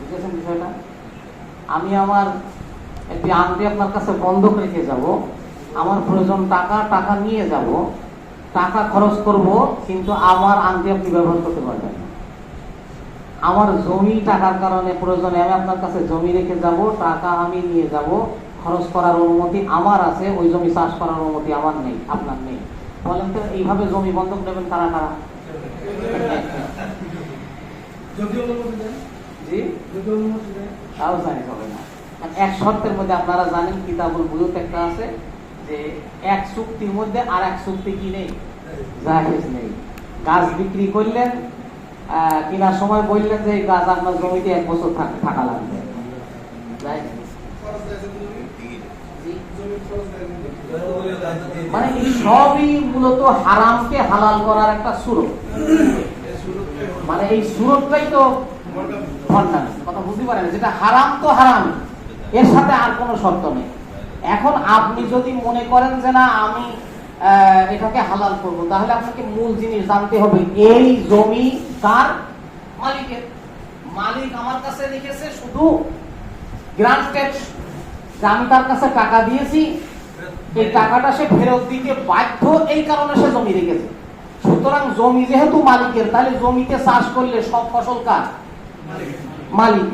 বুঝেছেন বিষয়টা? আমি আমার একটি আংটি আপনার কাছে বন্ধক রেখে যাব, আমার প্রয়োজন টাকা, টাকা নিয়ে যাব, টাকা খরচ করব, কিন্তু আমার আংটি আপনি ব্যবহার করতে পারবেন না। আমার জমি টাকার কারণে প্রয়োজনে আমি আপনার কাছে জমি রেখে যাব, টাকা আমি নিয়ে যাব, খরচ করার অনুমতি আমার আছে, ওই জমি চাষ করার অনুমতি আমার নেই, আপনার নেই। বলেন তো এইভাবে জমি বন্ধক নেবেন কারা কারা? জি, তাও জানি হবে না। এক শর্তের মধ্যে আপনারা জানেন, কিতাবুল বুয়ুত একটা আছে যে এক চুক্তির মধ্যে আর এক চুক্তি কি নেই, জায়েজ নেই। গাছ বিক্রি করলেন, কেনার সময় বললেন যে এই গাছ আপনার জমিতে 1 বছর থাকা লাগবে, মানে এই সবই মূলত হারামকে হালাল করার একটা সুরত। মানে এই সুরতটাই তো ভণ্ডামি, কথা বুঝতে পারেন? যেটা হারাম তো হারাম, এর সাথে আর কোনো শর্ত নেই। এখন আপনি যদি মনে করেন যে না আমি এটাকে হালাল করব, তাহলে আপনাকে মূল জিনিস জানতে হবে, এই জমি কার? মালিকের। মালিক আমার কাছে লিখেছে শুধু গ্রান্টেড, আমি তার কাছে টাকা দিয়েছি, এই টাকাটা সে ফেরত দিতে বাধ্য, এই কারণে সে জমি রেখেছে। সুতরাং জমি যেহেতু মালিকের, তাহলে জমিতে চাষ করলে সব ফসল কার? মালিক।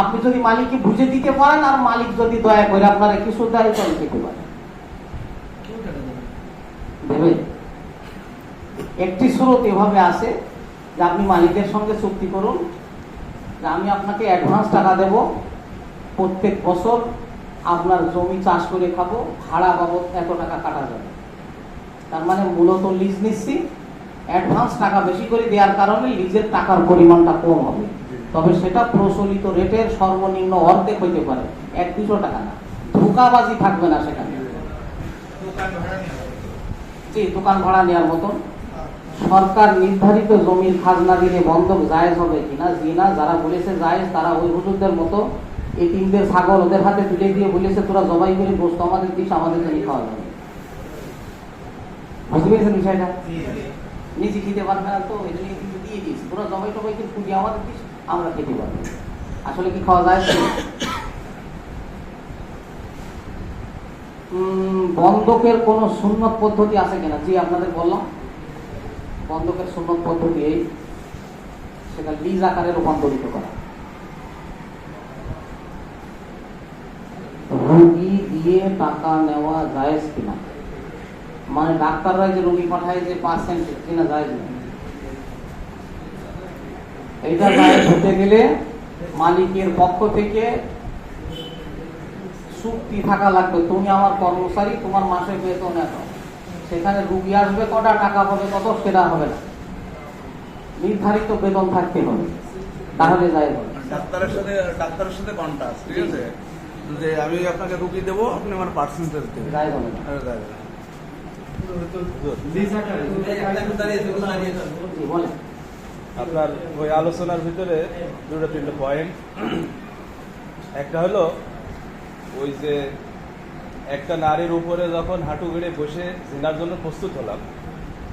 আপনি যদি মালিককে বুঝে দিতে পারেন, আর মালিক যদি দয়া করে আপনারা কিছু দেয়, তাহলে দিতে পারেন। একটি সুরত এভাবে আছে যে আপনি মালিকের সঙ্গে চুক্তি করুন যে আমি আপনাকে অ্যাডভান্স টাকা দেব, প্রত্যেক বছর আপনার জমি চাষ করে খাবো, ভাড়া বাবদ এত টাকা কাটা যাবে। তার মানে মূলত লিজ নিচ্ছি, অ্যাডভান্স টাকা বেশি করে দেওয়ার কারণে লিজের টাকার পরিমাণটা কম হবে, তবে সেটা প্রচলিত রেটের সর্বনিম্ন অর্ধেক হইতে পারে, 1-200 টাকা না। ধোঁকাবাজি থাকবে না সেখানে। জি, দোকান ভাড়া নেওয়ার মতন। সরকার নির্ধারিত জমির খাজনা দিলে বন্ধক জায়েজ হবে কিনা? জি না। যারা বলেছে জায়েজ, তারা ওই হুজুরদের মতো এতিমদের ছাগল ওদের হাতে তুলে দিয়ে বলেছে তোরা জবাই করে গোশত আমাদের দিস, আমাদের জন্য খাওয়া যাবে। বুঝতে পেরেছেন বিষয়টা? নিজে খেতে পারবে না তো এই জন্য কিন্তু দিয়ে দিস, তোরা জবাই টবাই করে পুড়িয়ে আমাদের দিস, আমরা খেতে পারবো। আসলে কি খাওয়া যায়? বন্ধকের কোন সুন্নত পদ্ধতি আছে কিনা? জি, আপনাদের বললাম বন্ধকের সুন্নত পদ্ধতি এই, সেটা লিজ আকারে রূপান্তরিত করা। রোগী দিয়ে টাকা নেওয়া জায়েজ কিনা? মানে ডাক্তাররা যে রোগী পাঠায় যে পার্সেন্টেজ, কিনা জায়েজ না? এইটা জায়েজ হতে গেলে মালিকের পক্ষ থেকে চুক্তি থাকা লাগবে, তুমি আমার কর্মচারী, তোমার মাসে বেতন এত, সেখানে রুগী আসবে কটা, টাকা পাবে কত, সেটা হবে না। নির্ধারিত বেতন থাকতে হবে, তাহলে যাই হবে। ডাক্তারের সাথে কন্ট্রাক্ট, ঠিক আছে, যে আমি আপনাকে রুগী দেবো, আপনি আমার পার্সেন্টেজ দেবেন, যাই হবে না। আপনার ওই আলোচনার ভিতরে 2-3টা পয়েন্ট। একটা হলো ওই যে একটা নারীর উপরে যখন হাঁটু গেড়ে বসে জিনার জন্য প্রস্তুত হলাম,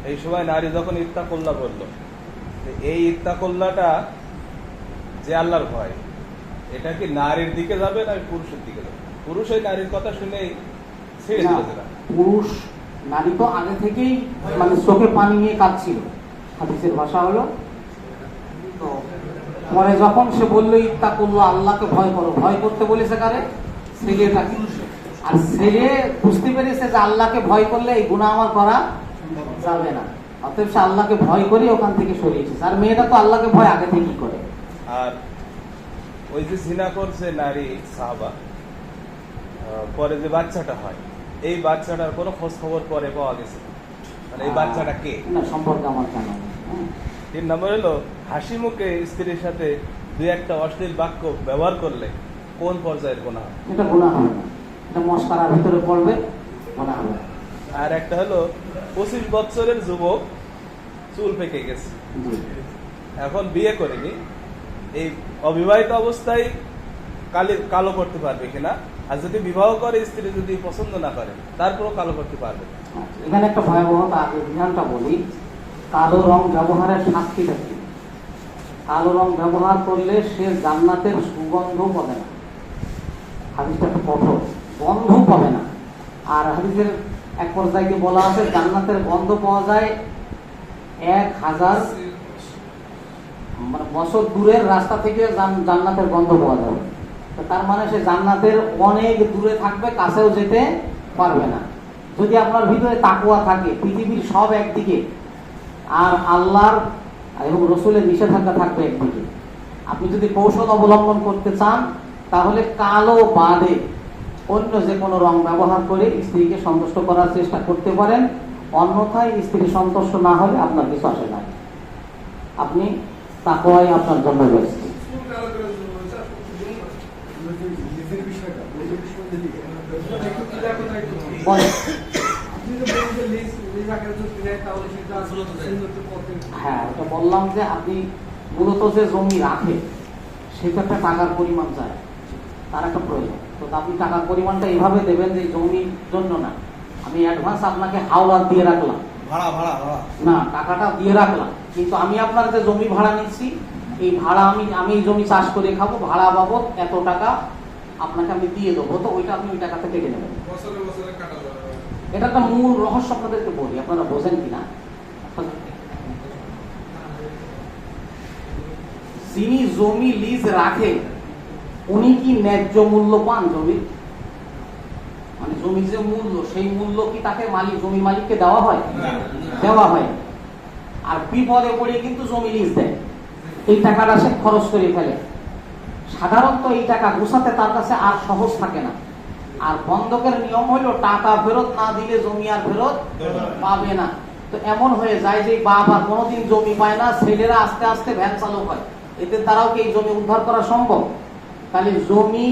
এই সময় নারী যখন ইত্তাকুল্লাহ বলল, এই ইত্তাকুল্লাহটা যে আল্লাহর ভয়, এটা কি নারীর দিকে যাবে না পুরুষের দিকে যাবে? পুরুষ এই নারীর কথা শুনেই ছেড়ে দিয়েছে না। পুরুষ নারী তো আগে থেকেই মানে চোখে পানি নিয়ে কাঁদছিল, হাদিসের ভাষা হলো। তো পরে যখন সে বললো ইত্তাকুল্লাহ, আল্লাহকে ভয় করো, ভয় করতে বলেছে কারে? ছেলেটাকে। আর ছেলে বুঝতে পেরেছে যে আল্লাহকে ভয় করলে এই গুনাহ আমার করা যাবে না, অতএব সে আল্লাহকে ভয় করে ওখান থেকে সরিয়েছে। আর মেয়েটা তো আল্লাহকে ভয় আগে থেকেই করে। আর ওই যে জিনা করছে নারী সাহাবা, পরে যে বাচ্চাটা হয়, এই বাচ্চাটার কোনো খোঁজ খবর পরে পাওয়া গেছে? মানে এই বাচ্চাটা কে? না, সম্পর্কে আমার জানা নেই। 3 নম্বর হলো হাসি মুখে স্ত্রীর সাথে 2-1টা অশ্লীল বাক্য ব্যবহার করলে কোন পর্যায়ের গুনাহ? এটা গুনাহ হবে না, এটা মশকারার ভিতরে পড়বে, গুনাহ হবে। আর একটা হলো 25 বছরের যুবক, চুল পেকে গেছে, এখন বিয়ে করেনি, এই অবিবাহিত অবস্থায় কালো করতে পারবে কিনা? আর যদি বিবাহ করে স্ত্রী যদি পছন্দ না করে, তারপরও কালো করতে পারবে। এখানে একটা ভয়াবহতা, আগে বিধানটা বলি, কালো রং ব্যবহারের শাস্তিটা কি? কালো রং ব্যবহার করলে সে জান্নাতের সুগন্ধ পাবে না। হাদিসটা একটা কঠোর, গন্ধ পাবে না। আর হাদিসের এক পর্যায়ে বলা আছে জান্নাতের গন্ধ পাওয়া যায় 1000 মানে বছর দূরের রাস্তা থেকে জান্নাতের গন্ধ পাওয়া যাবে। তো তার মানে সে জান্নাতের অনেক দূরে থাকবে, কাছেও যেতে পারবে না। যদি আপনার ভিতরে তাকওয়া থাকে, পৃথিবীর সব একদিকে আর আল্লাহর এবং রসুলের নিষেধাজ্ঞা থাকবে একদিকে, আপনি যদি কৌশল অবলম্বন করতে চান তাহলে কালো বাদে অন্য যে কোনো রং ব্যবহার করে স্ত্রীকে সন্তুষ্ট করার চেষ্টা করতে পারেন। অন্যথায় স্ত্রী সন্তুষ্ট না হলে আপনার কিছু আসে না, আপনি তাকওয়াই আপনার জন্য রয়েছে। হ্যাঁ, ওটা বললাম যে আপনি মূলত যে জমি রাখে সেটা একটা টাকার পরিমাণ চায়, তার একটা প্রয়োজন। তো আপনি টাকার পরিমাণটা এভাবে দেবেন যে জমির জন্য না, আমি অ্যাডভান্স আপনাকে হাওলাত দিয়ে রাখলাম, না টাকাটা দিয়ে রাখলাম, কিন্তু আমি আপনার যে জমি ভাড়া নিচ্ছি এই ভাড়া আমি এই জমি চাষ করে খাবো, ভাড়া বাবদ এত টাকা আপনাকে আমি দিয়ে দেবো, তো ওইটা আপনি ওই টাকাতে কেটে নেবেন। এটা একটা মূল রহস্য আপনাদেরকে বলি, আপনারা বোঝেন কিনা। যিনি জমি লিজ রাখে উনি কি ন্যায্য মূল্য পান জমির? মানে জমির যে মূল্য, সেই মূল্য কি তাকে জমির মালিককে দেওয়া হয়? দেওয়া হয়। আর বিপদে পড়ে কিন্তু জমি লিজ দেয়, এই টাকাটা সে খরচ করে ফেলে। সাধারণত এই টাকা গোছাতে তার কাছে আর সহজ থাকে না। আর বন্ধকের নিয়ম হলো টাকা ফেরত না দিলে জমি আর ফেরত পাবে না। তো এমন হয়ে যায় যে বাপ আর কোনোদিন জমি পায় না, ছেলেরা আস্তে আস্তে ভ্যান চালক হয়, এদের দ্বারাও কি এই জমি উদ্ধার করা সম্ভব? তাহলে জমি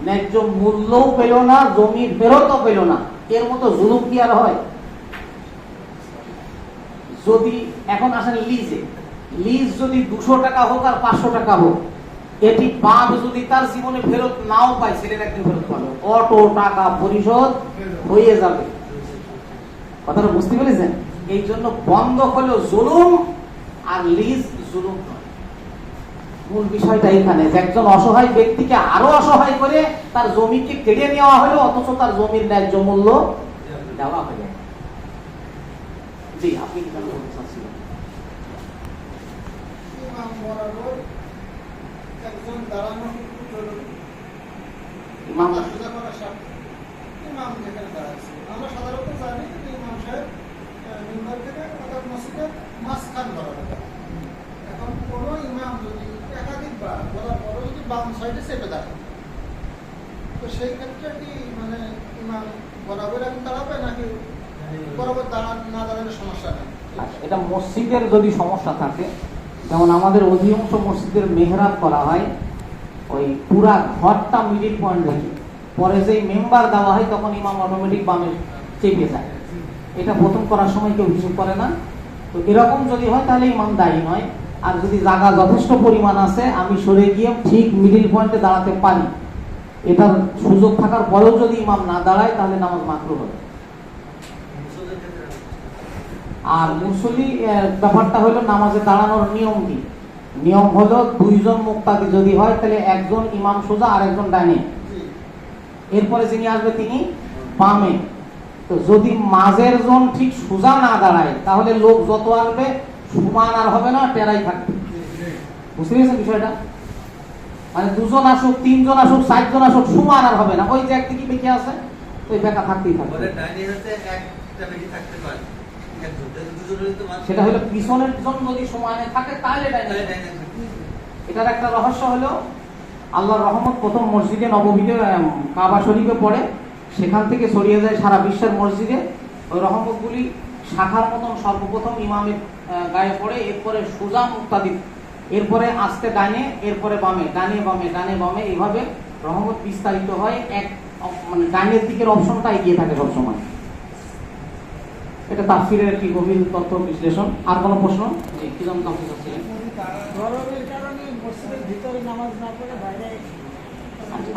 ন্যায্য মূল্যও পেল না, জমি ফেরতও পেল না, এর মতো জুলুম কি আর হয়? যদি এখন আসেন লিজে, লিজ যদি 200 টাকা হোক আর 500 টাকা হোক, এটি বাপ যদি তার জীবনে ফেরত নাও পায়, ছেলের একদিন ফেরত পাবে, অটো টাকা পরিশোধ হয়ে যাবে। কথাটা বুঝতে পেরেছেন? এই জন্য বন্ধক হলো জুলুম আর লিজ জুলুম নয়। মূল বিষয়টা এখানে যে একজন অসহায় ব্যক্তিকে আরো অসহায় করে তার জমিকে কেড়ে নেওয়া হলো, অথচ তার জমির ন্যায্য মূল্য দেওয়া হলো। জি, আপনি কি বলতে চাচ্ছিলেন? একজন দাঁড়ানো ইমাম যেখানে দাঁড়াচ্ছে, আমরা সাধারণত জানি যে ইমাম সাহেব মিম্বার থেকে অর্থাৎ মসজিদের মাঝখান বরাবর। এখন কোনো ইমাম যদি একাধিকবার বলার পরও যদি বাম সাইডে চেপে দাঁড়ায়, তো সেই ক্ষেত্রে কি মানে ইমাম বরাবর আমি দাঁড়াবে নাকি বরাবর না দাঁড়ালে সমস্যা নেই? এটা মসজিদের যদি সমস্যা থাকে, যেমন আমাদের অধিকাংশ মসজিদের মেহরাব করা হয় ওই পুরা ঘরটা মিডিল পয়েন্ট থেকে, পরে যেই মেম্বার দেওয়া হয় তখন ইমাম অটোমেটিক বামে চেপে যায়। এটা প্রথম করার সময় কেউ হিসেব করে না। তো এরকম যদি হয় তাহলে ইমাম দায়ী নয়। আর যদি জায়গা যথেষ্ট পরিমাণ আছে, আমি সরে গিয়ে ঠিক মিডিল পয়েন্টে দাঁড়াতে পারি, এটার সুযোগ থাকার পরেও যদি ইমাম না দাঁড়ায় তাহলে নামাজ মাকরুহ হবে। আর মুসল্লি ব্যাপারটা হলো নামাজে দাঁড়ানোর নিয়ম কি? নিয়ম হলো 2 জন মুক্তাদি যদি হয় তাহলে একজন ইমাম সোজা আর একজন ডানে, এরপরে যিনি আসবে তিনি বামে। তো যদি মাঝের জন ঠিক সোজা না দাঁড়ায় তাহলে লোক যত আসবে সমান আর হবে না, টেরাই থাকবে। বুঝতে পেরেছেন বিষয়টা? মানে 2 জন আসুক, 3 জন আসুক, 4 জন আসুক, সমান আর হবে না, ওই যে একদিকে বেঁকে আছে ওই বেঁকা থাকতেই থাকবে। সেটা হলো পিছনের জন যদি সমানে থাকে তাহলে এটার একটা রহস্য হলো আল্লাহর রহমত প্রথম মসজিদে নববীতে কাবা শরীফে পড়ে, সেখান থেকে ছড়িয়ে যায় সারা বিশ্বের মসজিদে। ওই রহমতগুলি শাখার মতন সর্বপ্রথম ইমামের গায়ে পড়ে, এরপরে সোজা মুক্তাদি, এরপরে আস্তে ডানে, এরপরে বামে, ডানে বামে, ডানে বামে, এইভাবে রহমত বিস্তারিত হয়। মানে ডানের দিকের অপশনটা এগিয়ে থাকে সবসময়। এটা তাফসীরের একটি গভীর তথ্য বিশ্লেষণ। আর কোনো প্রশ্ন? কি জানতে চাচ্ছিলেন?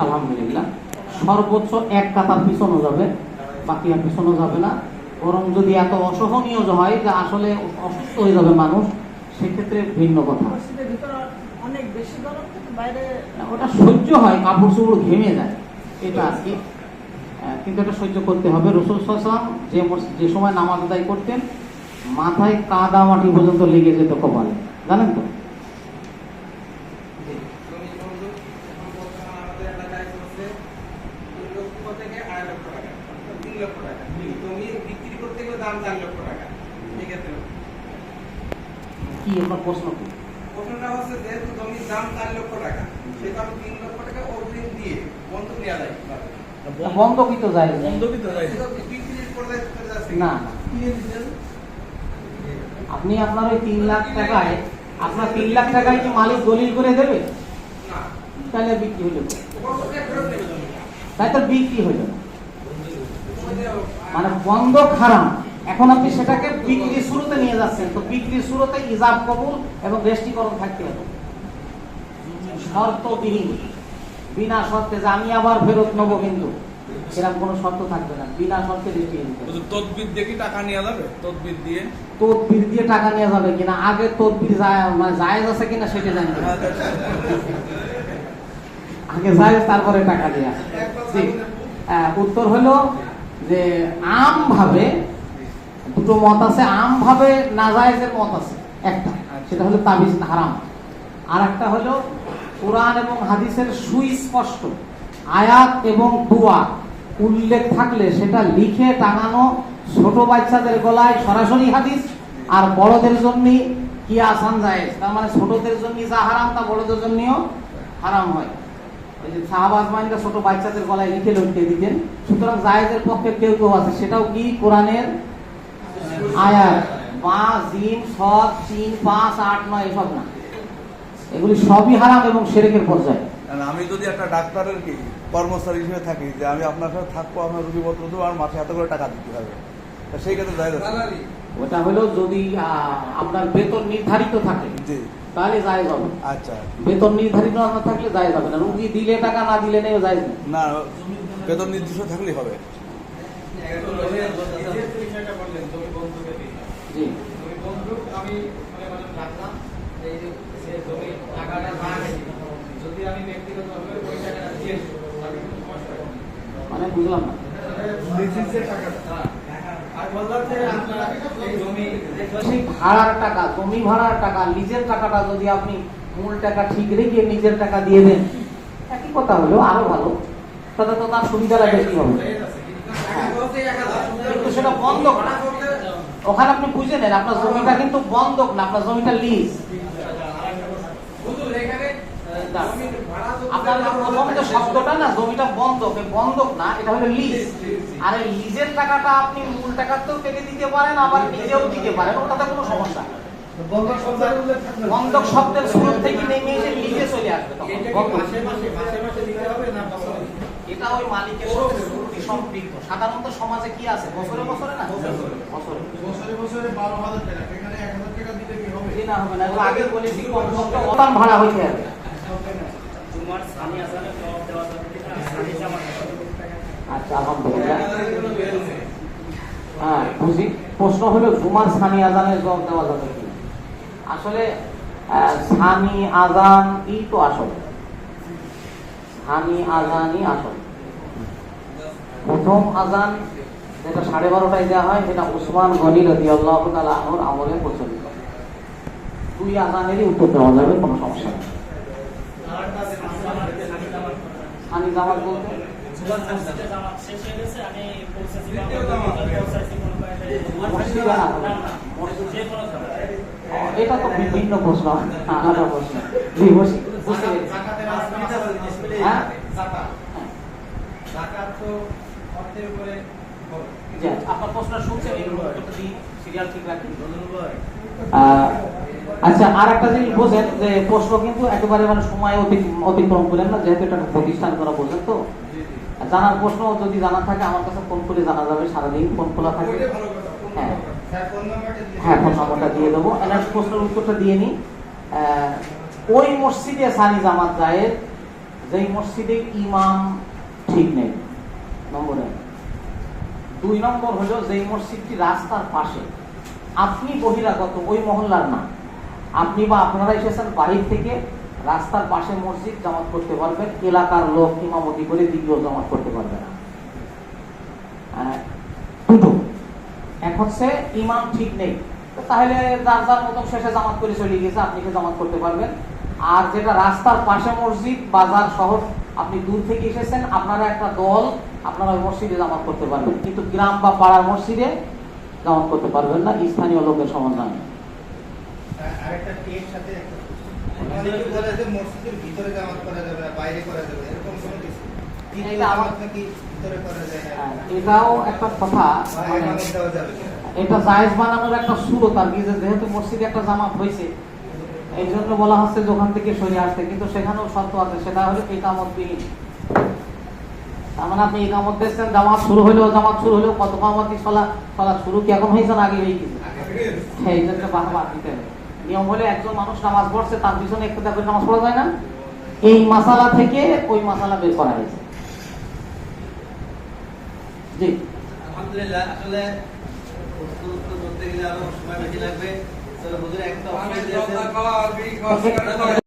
আলহামদুলিল্লাহ, সর্বোচ্চ 1 কাতার পিছনো যাবে, বাকি আর পিছনো যাবে না। বরং যদি এত অসহনীয় হয় যে আসলে অসুস্থ হয়ে যাবে মানুষ, সেক্ষেত্রে ভিন্ন কথা। বেশি গরম থেকে বাইরে না, ওটা সহ্য হয়, কাপড় চোপড় ঘেমে যায়, এটা আর কি। কিন্তু এটা সহ্য করতে হবে। রাসূল সাল্লাল্লাহু আলাইহি ওয়াসাল্লাম যে সময় নামাজ আদায় করতেন, মাথায় কাদা মাটি পর্যন্ত লেগে যেত কপালে, জানেন তো? কি আপনার প্রশ্ন কি? প্রশ্নটা হচ্ছে যেহেতু জমির দাম 4 লক্ষ টাকা, সেটা 3 লক্ষ টাকা অগ্রিম দিয়ে বন্ধক নেওয়া যায়। বন্ধকই তো যায় না। সেটা বিক্রির পর্যায়ে চলে যাচ্ছে। না, আপনি আপনার ওই 3 লাখ টাকায়, আপনার 3 লাখ টাকায় কি মালিক দলিল করে দেবে? না, তাহলে বিক্রি হলো, বন্ধকে ফেরত নেবে জমি। তাই তো বিক্রি হলো না। মানে বন্ধক হারাম। এখন আপনি সেটাকে বিক্রির শুরুতে নিয়ে যাচ্ছেন, তো বিক্রির শুরুতে ইজাব কবুল এবং রেস্টিকরণ থাকতে হবে, শর্তবিহীন, বিনা শর্তে যে আমি আবার ফেরত নেবো, কিন্তু সেরকম কোনো শর্ত থাকবে না, বিনা শর্তে রেস্টিকরণ। তদবির দিয়ে কি টাকা নেওয়া যাবে? তদবির দিয়ে তদবির দিয়ে টাকা নেওয়া যাবে কিনা, আগে তদবির মানে জায়েজ আছে কিনা সেটা জানতে হবে। আগে জায়েজ, তারপরে টাকা দেওয়া। জি, উত্তর হলো যে আমভাবে দুটো মত আছে। আমভাবে নাজায়েজের মত আছে একটা, সেটা হলো তাবিজ হারাম। আর একটা হলো কোরআন এবং হাদিসের সুস্পষ্ট আয়াত এবং দোয়া উল্লেখ থাকলে সেটা লিখে টাঙানো, ছোট বাচ্চাদের গলায় সরাসরি হাদিস, আর বড়দের জন্য কি আসান জায়েজ, তার মানে ছোটদের জন্য যা হারাম তা বড়দের জন্যও হারাম হয়। এই যে সাহাবা আজমাইনরা ছোট বাচ্চাদের গলায় লিখে লটকে দিতেন, সুতরাং জায়েজের পক্ষে কেউ কেউ আছে, সেটাও কি কোরআনের আয়াত, বা জিম, সদ, 3, 5, 8, 9 এসব না, এগুলি সবই হারাম এবং শিরকের পর্যায়ে। আমি যদি একটা ডাক্তারের কি কর্মচারী হিসেবে থাকি, যে আমি আপনার সাথে থাকবো, আপনার রুগীপত্র দেবো, আর মাসে এত করে টাকা দিতে হবে, তা সেই ক্ষেত্রে জায়েজ আছে? ওটা হলো যদি আপনার বেতন নির্ধারিত থাকে, জি, তাহলে জায়েজ হবে। আচ্ছা। বেতন নির্ধারিত না থাকলে জায়েজ হবে না। রুগী দিলে টাকা, না দিলে নেই, জায়েজ নেই। না, বেতন নির্দিষ্ট থাকলেই হবে। জি, মানে বুঝলাম না। সেই ভাড়ার টাকা, জমি ভাড়ার টাকা, লিজের টাকাটা যদি আপনি মূল টাকা ঠিক রেখে নিজের টাকা দিয়ে দেন, একই কথা হলো, আরো ভালো, তাতে তো তার সুবিধাটা বেশি হবে। কিন্তু সেটা বন্ধক না, ওখানে আপনি বুঝে নেন, আপনার জমিটা কিন্তু বন্ধক না, আপনার জমিটা লিজ। আপনার প্রথম যে শব্দটা না, জমিটা বন্ধক, বন্ধক না, এটা হলো লিজ। আর এই লিজের টাকাটা আপনি মূল টাকাতেও কেটে দিতে পারেন, আবার নিজেও দিতে পারেন, ওটাতে কোনো সমস্যা নেই। বন্ধক শব্দের শুরু থেকে নেমে এসে লিজে চলে আসবে। এটা ওই মালিকের সাথে চুক্তি সম্পৃক্ত। সাধারণত সমাজে কি আছে, বছরে বছরে না, বছরে 12,000 টাকা, এখানে 1,000 টাকা দিলে কি হবে? না, হবে না। এগুলো আগে বলেছি, কমপক্ষে ওটান ভাড়া হইতে হবে। আচ্ছা, আলহামদুলিল্লাহ। হ্যাঁ, বুঝি। প্রশ্ন হলো জুমার সানি আজানের জবাব দেওয়া যাবে কি? আসলে সানি আজান ই তো আসল, সানি আজানই আসল। প্রথম আজান যেটা 12:30টায় দেওয়া হয়, সেটা উসমান গনি রাদিয়াল্লাহু তাআলা আনহুর আমলে প্রচলিত। 2 আজানেরই উত্তর দেওয়া যাবে, কোনো সমস্যা নেই। সানি জামাত বলতে এটা তো বিভিন্ন প্রশ্ন, আলাদা প্রশ্ন। জি, বুঝতে পেরেছি। হ্যাঁ, আপনার প্রশ্ন শুনছেন, সিরিয়াল ঠিক রাখি। আচ্ছা, আর একটা জিনিস বোঝেন যে প্রশ্ন কিন্তু একেবারে মানে সময় অতিক্রম করেন না, যেহেতু এটা প্রতিষ্ঠান করা, বোঝেন তো। জানার প্রশ্ন যদি জানা থাকে আমার কাছে ফোন করে জানা যাবে, সারাদিন ফোন খোলা থাকে। হ্যাঁ হ্যাঁ, ফোন নম্বরটা দিয়ে দেবো। এনার প্রশ্নের উত্তরটা দিয়ে নিই। ওই মসজিদে সানি জামাত যায় যেই মসজিদে ইমাম ঠিক নেই, নম্বর 1। 2 নম্বর হলো যেই মসজিদটি রাস্তার পাশে, আপনি বহিরাগত, ওই মহল্লার না, আপনি বা আপনারা এসেছেন বাহির থেকে, রাস্তার পাশে মসজিদ জামাত করতে পারবেন, এলাকার লোক ইমামতি করে দ্বিতীয় জামাত করতে পারবে না। দুটো, এক হচ্ছে ইমাম ঠিক নেই, তো তাহলে যার যার মতন শেষে জামাত করে চলে গেছে, আপনি কি জামাত করতে পারবেন। আর যেটা রাস্তার পাশে মসজিদ, বাজার, শহর, আপনি দূর থেকে এসেছেন, আপনারা একটা দল, আপনারা ওই মসজিদে জামাত করতে পারবেন, কিন্তু গ্রাম বা পাড়ার মসজিদে জামাত করতে পারবেন না স্থানীয় লোকের সমন্বয়ে। আরেকটা এর সাথে একটা অনেকে বলে যে মসজিদের ভিতরে জামাত করা যাবে না, বাইরে করা যাবে, এরকম কোনো কিছু এটা আমার- নাকি ভিতরে করা যায় না, এটাও একটা কথা, বা ইমামত দেওয়া যাবে কিনা? এটা জায়েজ বানানোর একটা সুরত আর কি, যে যেহেতু মসজিদে একটা জামাত হয়েছে এই জন্য বলা হচ্ছে যে ওখান থেকে সরিয়ে আসতে, কিন্তু সেখানেও শর্ত আছে, সেটা হলো ইকামত বিহীন। তার মানে আপনি ইকামত দিচ্ছেন, জামাত শুরু হলেও কত কামাতি চলা শুরু কি এখন হয়েছে না আগে হয়ে গেছে? সেই জন্য বাদ দিতে হবে। নিয়ম হলে একজন মানুষ নামাজ পড়ছে, তার পিছনে একটু করে নামাজ পড়া যায় না, এই মাসালা থেকে ওই মাসালা বের করা হয়েছে। জি, আলহামদুলিল্লাহ। আসলে উত্তর করতে গেলে আরো সময় বেশি লাগবে। হুজুর একটা আমি অপশন দিয়েছেন। কথা কওয়া আর কি